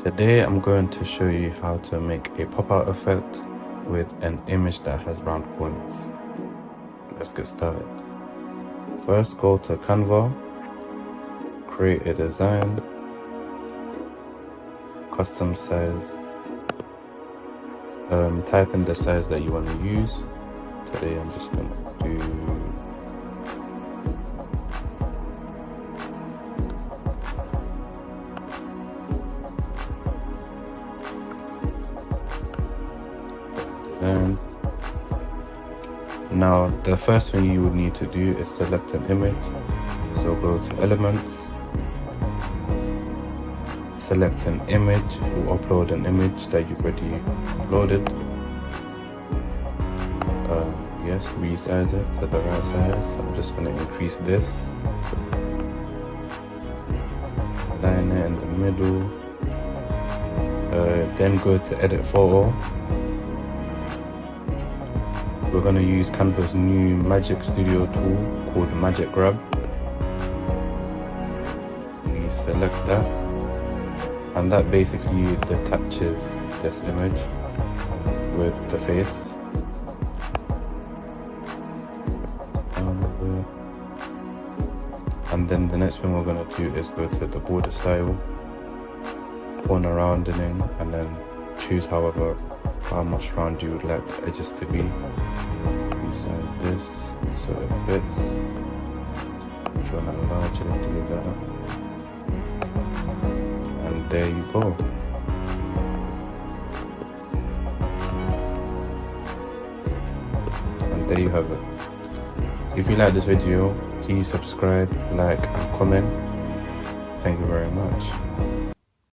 Today I'm going to show you how to make a pop-out effect with an image that has round corners. Let's get started. First, go to Canva, create a design, custom size, type in the size that you want to use. Today I'm just going to do design. Now the first thing you would need to do is select an image. So go to elements, select an image, or upload an image that you've already uploaded. Yes, resize it to the right size. I'm just going to increase this, line it in the middle, then go to edit photo. We're going to use Canva's new Magic Studio tool called Magic Grab. We select that, and that basically detaches this image with the face. And then the next thing we're going to do is go to the border style, corner rounding, and then choose how much round you would like the edges to be. Resize this so it fits. If you want to enlarge it, do that. And there you go. And there you have it. If you like this video, please subscribe, like, and comment. Thank you very much.